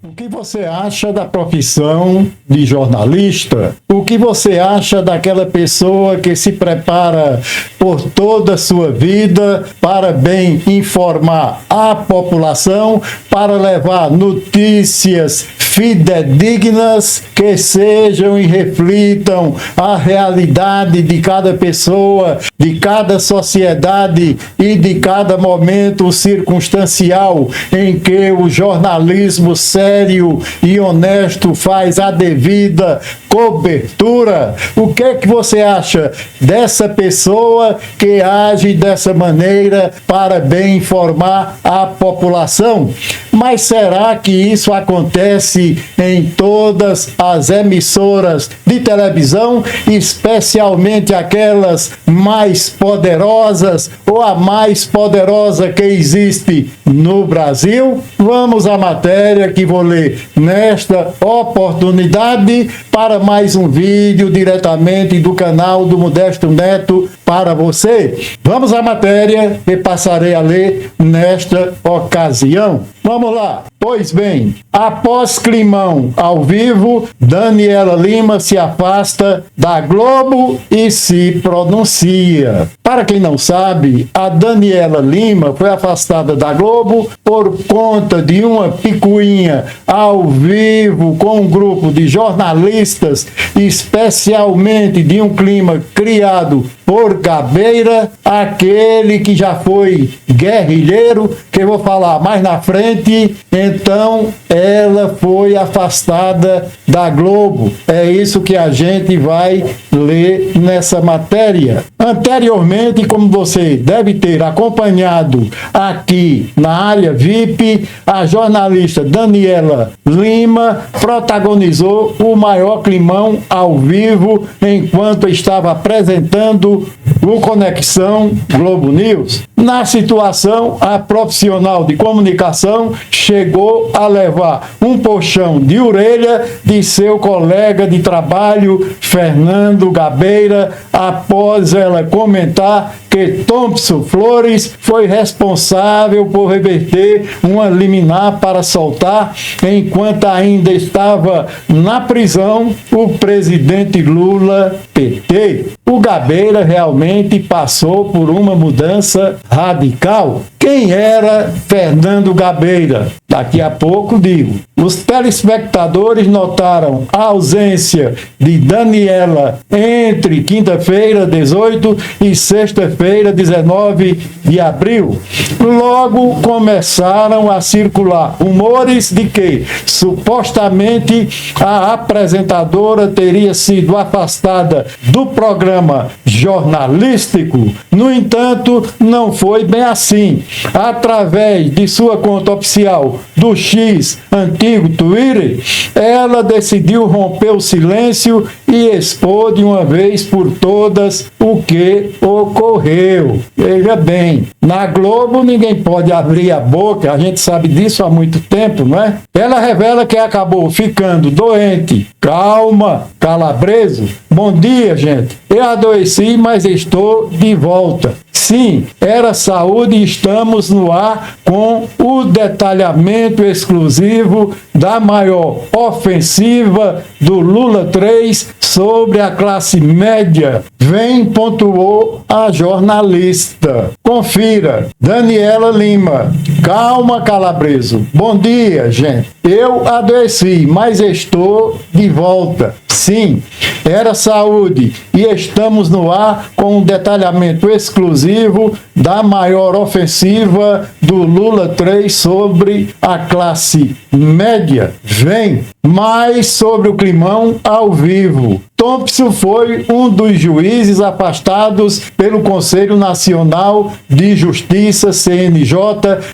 O que você acha da profissão de jornalista? O que você acha daquela pessoa que se prepara por toda a sua vida para bem informar a população, para levar notícias fidedignas que sejam e reflitam a realidade de cada pessoa, de cada sociedade e de cada momento circunstancial em que o jornalismo sério e honesto faz a devida cobertura? O que é que você acha dessa pessoa que age dessa maneira para bem informar a população? Mas será que isso acontece em todas as emissoras de televisão, especialmente aquelas mais poderosas ou a mais poderosa que existe no Brasil? Vamos à matéria que vou ler nesta oportunidade para mais um vídeo diretamente do canal do Modesto Neto para você. Vamos à matéria que passarei a ler nesta ocasião. Vamos lá. Pois bem, após climão ao vivo, Daniela Lima se afasta da Globo e se pronuncia. Para quem não sabe, a Daniela Lima foi afastada da Globo por conta de uma picuinha ao vivo com um grupo de jornalistas, especialmente de um clima criado por Gabeira, aquele que já foi guerrilheiro, que eu vou falar mais na frente. Então, ela foi afastada da Globo. É isso que a gente vai ler nessa matéria. Anteriormente, como você deve ter acompanhado aqui na área VIP, a jornalista Daniela Lima protagonizou o maior climão ao vivo enquanto estava apresentando o Conexão Globo News. Na situação, a profissional de comunicação chegou a levar um puxão de orelha de seu colega de trabalho, Fernando Gabeira, após ela comentar que Thompson Flores foi responsável por reverter uma liminar para soltar, enquanto ainda estava na prisão, o presidente Lula PT. O Gabeira realmente passou por uma mudança radical. Quem era Fernando Gabeira? Daqui a pouco digo. Os telespectadores notaram a ausência de Daniela entre quinta-feira, 18, e sexta-feira, 19 de abril. Logo começaram a circular rumores de que, supostamente, a apresentadora teria sido afastada do programa jornalístico. No entanto, não foi bem assim. Através de sua conta oficial do X, antigo Twitter, ela decidiu romper o silêncio e expor de uma vez por todas o que ocorreu. Veja bem, na Globo ninguém pode abrir a boca, a gente sabe disso há muito tempo, não é? Ela revela que acabou ficando doente. Calma, Calabreso. Bom dia, gente. Eu adoeci, mas estou de volta. Sim, era saúde e estamos no ar com o detalhamento exclusivo da maior ofensiva do Lula 3 sobre a classe média. Vem, pontuou a jornalista. Confira. Daniela Lima. Calma, Calabreso. Bom dia, gente. Eu adoeci, mas estou de volta. Sim, era saúde e estamos no ar com um detalhamento exclusivo da maior ofensiva do Lula 3 sobre a classe média. Vem mais sobre o climão ao vivo. Thompson foi um dos juízes afastados pelo Conselho Nacional de Justiça, CNJ,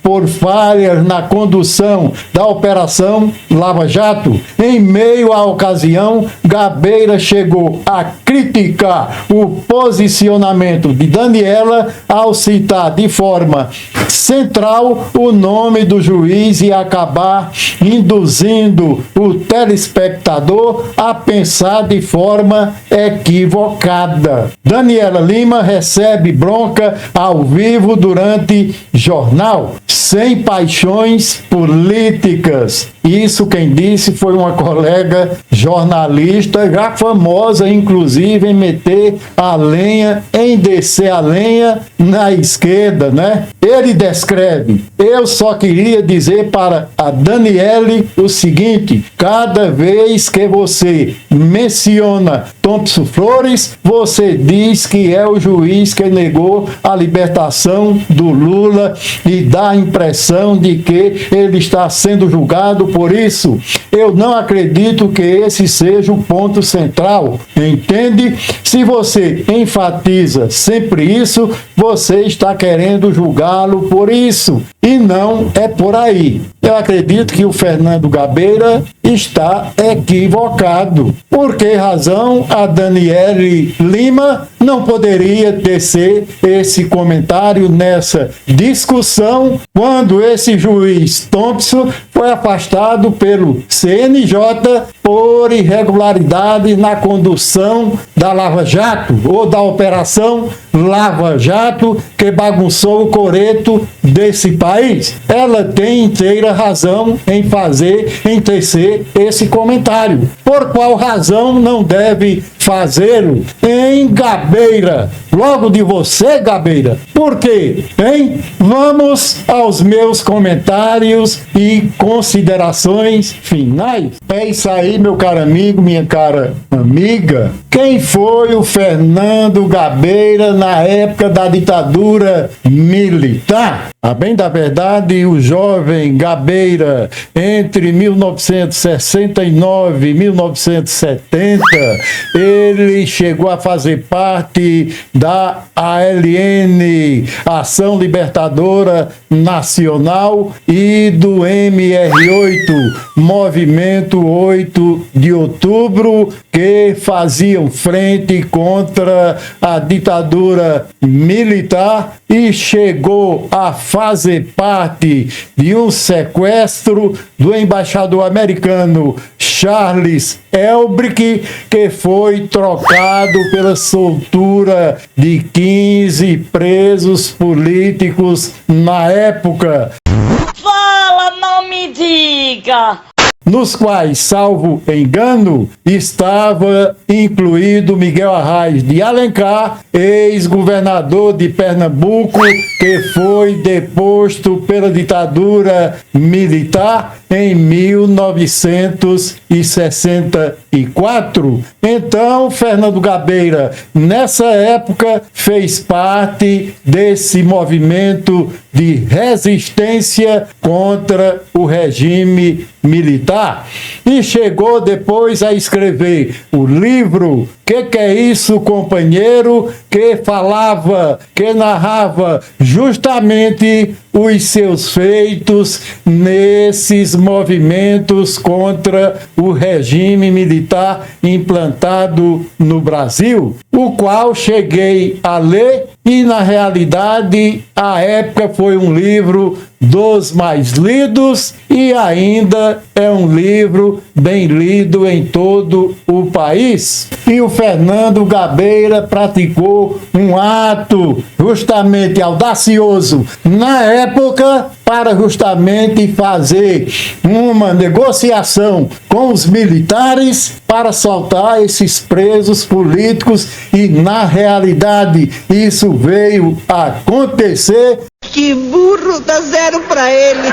por falhas na condução da Operação Lava Jato. Em meio à ocasião, Gabeira chegou a criticar o posicionamento de Daniela ao citar de forma central o nome do juiz e acabar induzindo o telespectador a pensar de forma equivocada. Daniela Lima recebe bronca ao vivo durante jornal. sem paixões políticas. Isso quem disse foi uma colega jornalista, já famosa, inclusive, em meter a lenha, em descer a lenha na esquerda, né? Ele descreve: eu só queria dizer para a Daniele o seguinte: cada vez que você menciona Thompson Flores, você diz que é o juiz que negou a libertação do Lula e dá a impressão de que ele está sendo julgado por isso. Eu não acredito que esse seja o ponto central, entende? Se você enfatiza sempre isso, você está querendo julgá-lo por isso, e não é por aí. Eu acredito que o Fernando Gabeira está equivocado. Por que razão a Daniele Lima não poderia tecer esse comentário nessa discussão quando esse juiz Thompson foi afastado pelo CNJ por irregularidade na condução da Lava Jato, ou da Operação Lava Jato, que bagunçou o coreto desse país? Ela tem inteira razão em tecer esse comentário. Por qual razão não deve fazê-lo em Gabeira? Logo de você, Gabeira. Por quê? Hein? Vamos aos meus comentários e considerações finais. É isso aí, meu caro amigo, minha cara amiga. Quem foi o Fernando Gabeira na época da ditadura militar? A bem da verdade, o jovem Gabeira, entre 1969 e 1970, ele chegou a fazer parte da ALN, Ação Libertadora Nacional, e do MR8, Movimento 8 de Outubro, que faziam frente contra a ditadura militar, e chegou a fazer parte de um sequestro do embaixador americano Charles Elbrick, que foi trocado pela soltura de 15 presos políticos na época. Fala, não me diga! Nos quais, salvo engano, estava incluído Miguel Arraes de Alencar, ex-governador de Pernambuco, que foi deposto pela ditadura militar em 1964. Então, Fernando Gabeira, nessa época, fez parte desse movimento de resistência contra o regime militar, e chegou depois a escrever o livro Que é isso, companheiro?, que falava, que narrava justamente os seus feitos nesses movimentos contra o regime militar implantado no Brasil, o qual cheguei a ler, e na realidade, à época, foi um livro dos mais lidos, e ainda é um livro bem lido em todo o país. E o Fernando Gabeira praticou um ato justamente audacioso na época para justamente fazer uma negociação com os militares para soltar esses presos políticos, e na realidade isso veio a acontecer. Que burro, dá zero pra ele.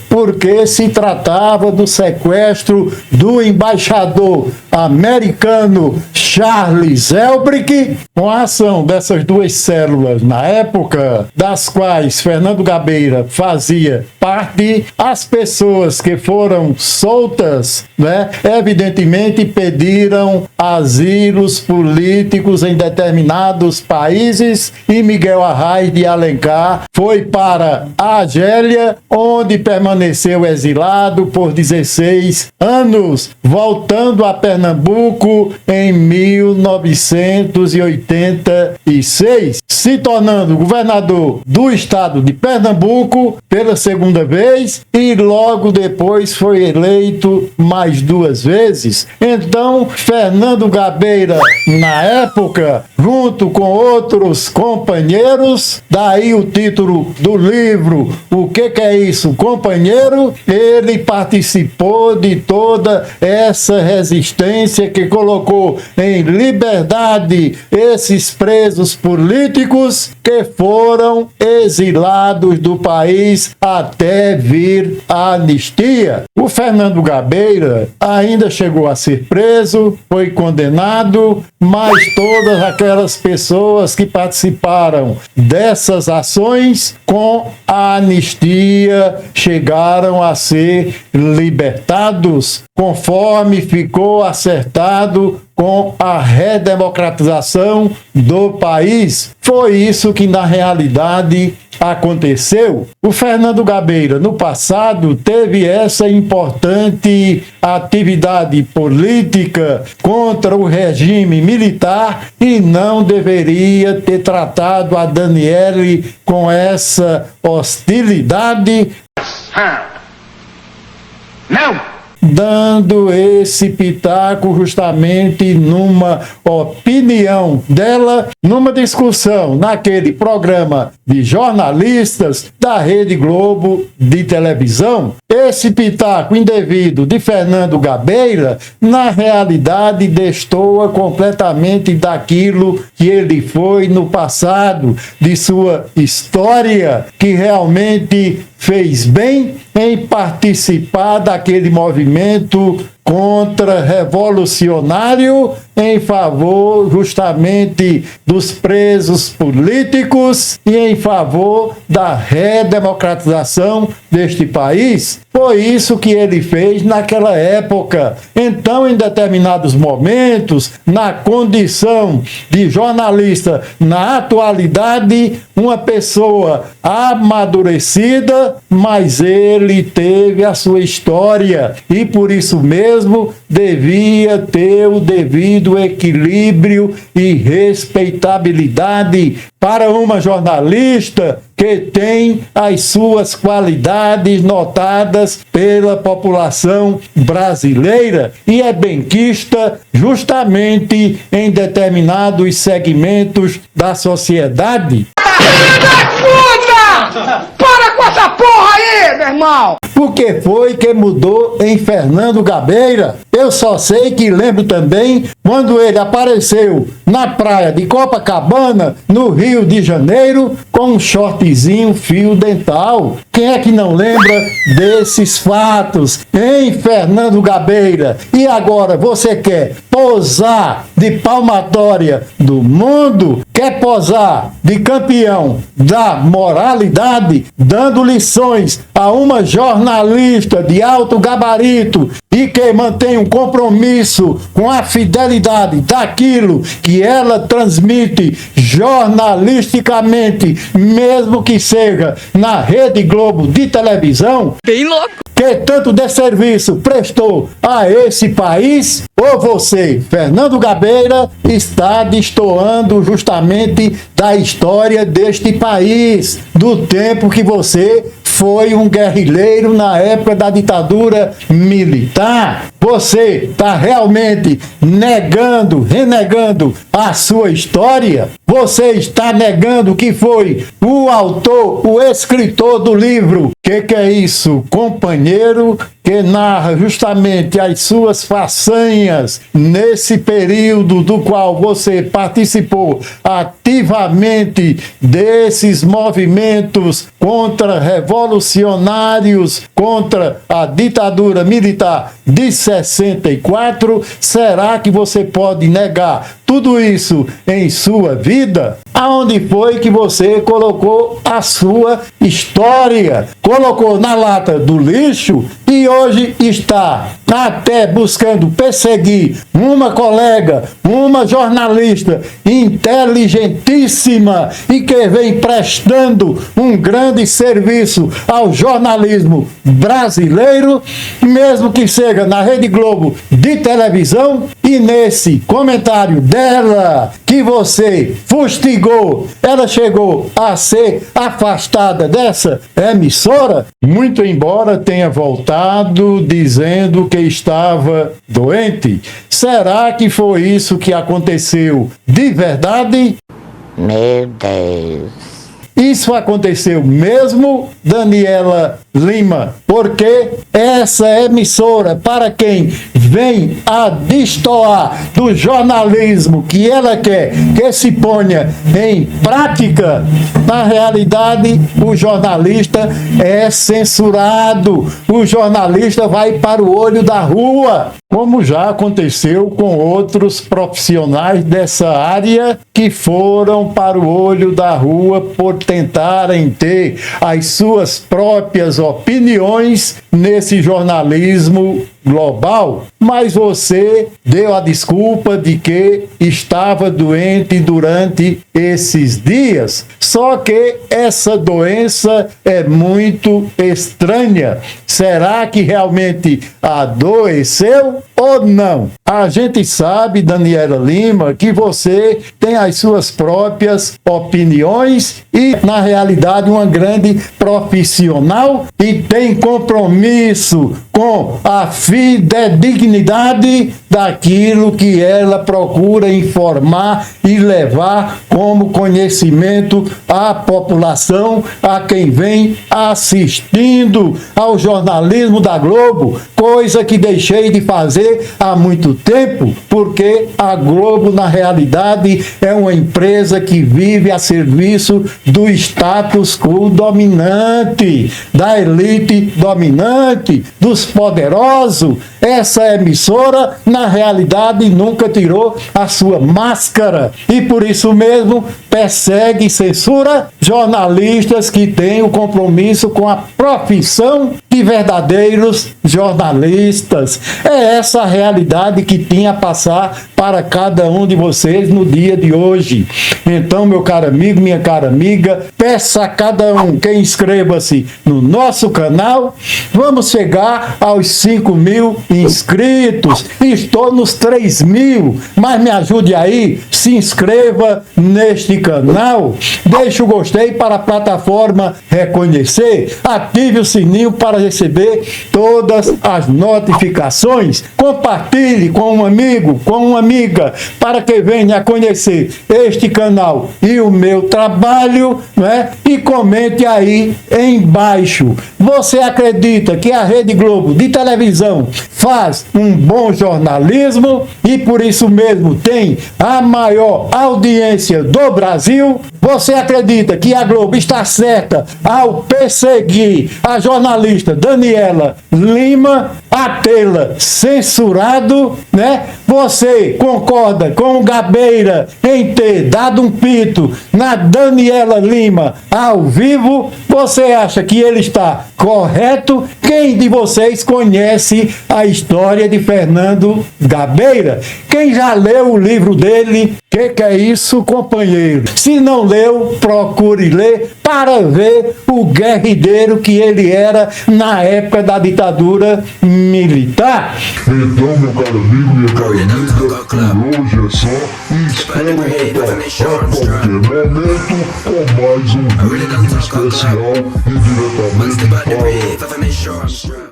Porque se tratava do sequestro do embaixador americano Charles Elbrick, com a ação dessas duas células na época, das quais Fernando Gabeira fazia parte. As pessoas que foram soltas, né, evidentemente pediram asilos políticos em determinados países, e Miguel Arraes de Alencar foi para a Argélia, onde permaneceu exilado por 16 anos, voltando a Pernambuco em 1986, se tornando governador do estado de Pernambuco pela segunda segunda vez e logo depois foi eleito mais 2 vezes. Então, Fernando Gabeira, na época, junto com outros companheiros, daí o título do livro, O que é isso, companheiro? Ele participou de toda essa resistência que colocou em liberdade esses presos políticos que foram exilados do país até vir a anistia. O Fernando Gabeira ainda chegou a ser preso, foi condenado, mas todas aquelas pessoas que participaram dessas ações com a anistia chegaram a ser libertados, conforme ficou acertado com a redemocratização do país. Foi isso que na realidade aconteceu. O Fernando Gabeira, no passado, teve essa importante atividade política contra o regime militar e não deveria ter tratado a Daniele com essa hostilidade. Não! Dando esse pitaco justamente numa opinião dela, numa discussão naquele programa de jornalistas da Rede Globo de televisão. Esse pitaco indevido de Fernando Gabeira, na realidade, destoa completamente daquilo que ele foi no passado, de sua história, que realmente fez bem em participar daquele movimento contra-revolucionário em favor justamente dos presos políticos e em favor da redemocratização deste país. Foi isso que ele fez naquela época. Então, em determinados momentos, na condição de jornalista, na atualidade, uma pessoa amadurecida, mas ele teve a sua história e por isso mesmo devia ter o devido equilíbrio e respeitabilidade para uma jornalista que tem as suas qualidades notadas pela população brasileira e é benquista justamente em determinados segmentos da sociedade. Para com essa porra aí, meu irmão! O que foi que mudou em Fernando Gabeira? Eu só sei que lembro também quando ele apareceu na praia de Copacabana, no Rio de Janeiro, com um shortzinho fio dental. Quem é que não lembra desses fatos, hein, Fernando Gabeira? E agora você quer posar de palmatória do mundo? Quer posar de campeão da moralidade, dando lições a uma jornalista de alto gabarito e que mantém um compromisso com a fidelidade daquilo que ela transmite jornalisticamente, mesmo que seja na Rede Globo de televisão? Bem louco! Que tanto desserviço prestou a esse país? Ou você, Fernando Gabeira, está destoando justamente da história deste país, do tempo que você foi um guerrilheiro na época da ditadura militar? Você está realmente renegando a sua história? Você está negando que foi o autor, o escritor do livro Que é isso, companheiro? Que narra justamente as suas façanhas nesse período do qual você participou ativamente desses movimentos contra-revolucionários, contra a ditadura militar de 64. Será que você pode negar tudo isso em sua vida? Aonde foi que você colocou a sua história? Colocou na lata do lixo e hoje está até buscando perseguir uma colega, uma jornalista inteligentíssima e que vem prestando um grande serviço ao jornalismo brasileiro, mesmo que seja na Rede Globo de televisão. E nesse comentário dela, que que você fustigou, ela chegou a ser afastada dessa emissora? Muito embora tenha voltado dizendo que estava doente. Será que foi isso que aconteceu de verdade? Meu Deus. Isso aconteceu mesmo, Daniela Lima, porque essa emissora, para quem vem a destoar do jornalismo que ela quer que se ponha em prática, na realidade o jornalista é censurado, o jornalista vai para o olho da rua, como já aconteceu com outros profissionais dessa área que foram para o olho da rua por tentarem ter as suas próprias opiniões nesse jornalismo global. Mas você deu a desculpa de que estava doente durante esses dias. Só que essa doença é muito estranha. Será que realmente adoeceu ou não? A gente sabe, Daniela Lima, que você tem as suas próprias opiniões e, na realidade, uma grande profissional e tem compromisso com a fidedignidade daquilo que ela procura informar e levar como conhecimento à população, a quem vem assistindo ao jornalismo da Globo, coisa que deixei de fazer há muito tempo, porque a Globo, na realidade, é uma empresa que vive a serviço do status quo dominante, da elite dominante, dos poderosos. Essa emissora, na realidade, nunca tirou a sua máscara e, por isso mesmo, persegue e censura jornalistas que têm o compromisso com a profissão de verdadeiros jornalistas. É essa a realidade que tinha a passar para cada um de vocês no dia de hoje. Então, meu caro amigo, minha cara amiga, peça a cada um que inscreva-se no nosso canal. Vamos chegar aos 5.000 inscritos. Estou nos 3.000, mas me ajude aí, se inscreva neste canal, deixe o gostei para a plataforma reconhecer, ative o sininho para receber todas as notificações, compartilhe com um amigo, com uma amiga, para que venha a conhecer este canal e o meu trabalho, né? E comente aí embaixo. Você acredita que a Rede Globo de televisão faz um bom jornalismo e por isso mesmo tem a maior audiência do Brasil? Você acredita que a Globo está certa ao perseguir a jornalista Daniela Lima, a tê-la censurado, né? Você concorda com o Gabeira em ter dado um pito na Daniela Lima ao vivo? Você acha que ele está correto? Quem de vocês conhece a história de Fernando Gabeira? Quem já leu o livro dele? Que é isso, companheiro? Se não leu, procure ler para ver o guerrilheiro que ele era na época da ditadura militar. Então, meu caro amigo, minha cara amiga, por hoje é só. E espero voltar a qualquer momento com mais um vídeo especial e diretamente para